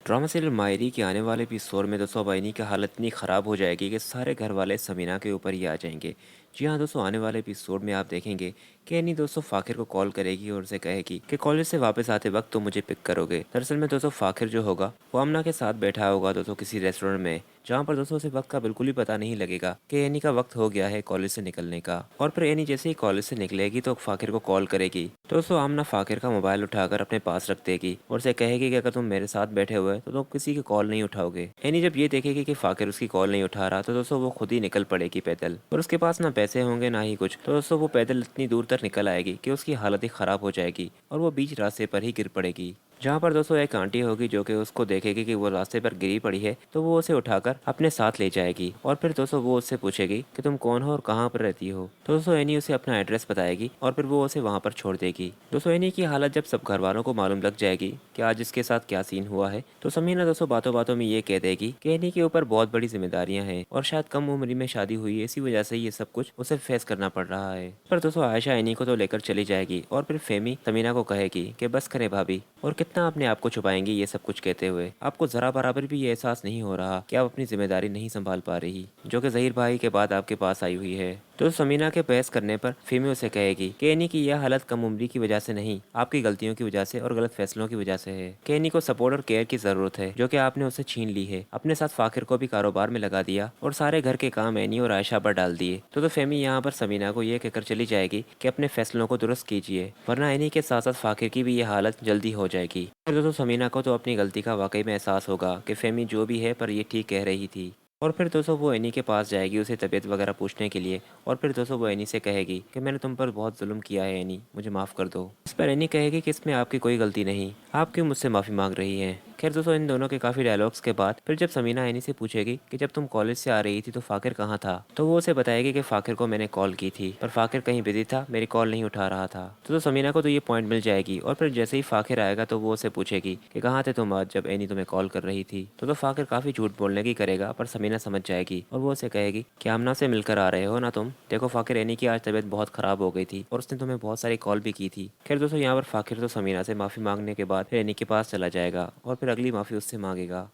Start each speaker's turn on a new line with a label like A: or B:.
A: Drama serial मायरी के आने वाले एपिसोड में दोस्तों अब आइनी की हालत इतनी ख़राब हो जाएगी कि सारे घर वाले समीना के ऊपर ही आ जाएंगे। जी हाँ दोस्तों, आने वाले एपिसोड में आप देखेंगे कि एनी दोस्तों फ़ाखिर को कॉल करेगी और उसे कहेगी कि कॉलेज से वापस आते वक्त तुम मुझे पिक करोगे। दरअसल में दोस्तों फ़ाखिर जो होगा वो आमना के साथ बैठा होगा दोस्तों किसी रेस्टोरेंट में, जहाँ पर दोस्तों उसे वक्त का बिल्कुल भी पता नहीं लगेगा कि एनी का वक्त हो गया है कॉलेज से निकलने का। और फिर एनी जैसे ही कॉलेज से निकलेगी तो फ़ाखिर को कॉल करेगी। तो दोस्तों आमना फ़ाखिर का मोबाइल उठाकर अपने पास रख देगी और उसे कहेगी कि अगर तुम मेरे साथ बैठे हुए तो तुम किसी की कॉल नहीं उठाओगे। एनी जब ये देखेगी कि फ़ाखिर उसकी कॉल नहीं उठा रहा तो दोस्तों वो खुद ही निकल पड़ेगी पैदल, और उसके पास ना पैसे होंगे ना ही कुछ। तो दोस्तों वो पैदल इतनी दूर तक निकल आएगी कि उसकी हालत ही ख़राब हो जाएगी और वो बीच रास्ते पर ही गिर पड़ेगी। जहाँ पर दोस्तों एक आंटी होगी जो कि उसको देखेगी कि वो रास्ते पर गिरी पड़ी है तो वो उसे उठाकर अपने साथ ले जाएगी। और फिर दोस्तों वो उससे पूछेगी कि तुम कौन हो और कहाँ पर रहती हो। तो दोस्तों एनी उसे अपना एड्रेस बताएगी और फिर वो उसे वहाँ पर छोड़ देगी। दोस्तों एनी की हालत जब सब घर वालों को मालूम लग जाएगी कि आज इसके साथ क्या सीन हुआ है तो समीना दोस्तों बातों बातों में ये कह देगी कि एनी के ऊपर बहुत बड़ी जिम्मेदारियां हैं और शायद कम उम्र में शादी हुई है, इसी वजह से ये सब कुछ उसे फेस करना पड़ रहा है। पर दोस्तों आयशा एनी को तो लेकर चली जाएगी और फिर फेमी समीना को कहेगी कि बस करें भाभी, और कितना अपने आप को छुपाएंगी ये सब कुछ कहते हुए। आपको जरा बराबर भी ये एहसास नहीं हो रहा कि आप अपनी जिम्मेदारी नहीं संभाल पा रही, जो कि जहीर भाई के बाद आपके पास आई हुई है। तो समीना के बहस करने पर फेमी उसे कहेगी कि एनी की यह हालत कम उम्री की वजह से नहीं, आपकी गलतियों की वजह से और गलत फैसलों की वजह से है। कि एनी को सपोर्ट और केयर की जरूरत है जो कि आपने उसे छीन ली है। अपने साथ फाखिर को भी कारोबार में लगा दिया और सारे घर के काम एनी और आयशा पर डाल दिए। तो फेमी यहाँ पर समीना को यह कहकर चली जाएगी कि अपने फैसलों को दुरुस्त कीजिए, वरना एनी के साथ साथ फाखिर की भी ये हालत जल्दी हो जाएगी। फिर दोस्तों समीना को तो अपनी गलती का वाकई में एहसास होगा कि फेमी जो भी है पर ये ठीक कह रही थी। और फिर दोस्तों वो एनी के पास जाएगी उसे तबीयत वगैरह पूछने के लिए। और फिर दोस्तों वो एनी से कहेगी कि मैंने तुम पर बहुत जुल्म किया है एनी, मुझे माफ़ कर दो। इस पर एनी कहेगी कि इसमें आपकी कोई गलती नहीं, आप क्यों मुझसे माफ़ी मांग रही हैं। खैर दोस्तों इन दोनों के काफ़ी डायलॉग्स के बाद फिर जब समीना एनी से पूछेगी कि जब तुम कॉलेज से आ रही थी तो फाकिर कहाँ था, तो वो उसे बताएगी कि फाकिर को मैंने कॉल की थी पर फाकिर कहीं बिजी था, मेरी कॉल नहीं उठा रहा था। तो समीना को तो ये पॉइंट मिल जाएगी। और फिर जैसे ही फाकिर आएगा तो वो उसे पूछेगी कि कहाँ थे तुम आज जब एनी तुम्हें कॉल कर रही थी। तो फाकिर काफ़ी झूठ बोलने की करेगा पर समीना समझ जाएगी और वो उसे कहेगी कि आमना से मिलकर आ रहे हो ना तुम। देखो फाकिर एनी की आज तबीयत बहुत ख़राब हो गई थी और उसने तुम्हें बहुत सारी कॉल भी की थी। खैर दोस्तों यहाँ पर फाकिर तो समीना से माफ़ी मांगने के बाद फिर एनी के पास चला जाएगा और फिर अगली माफ़ी उससे मांगेगा।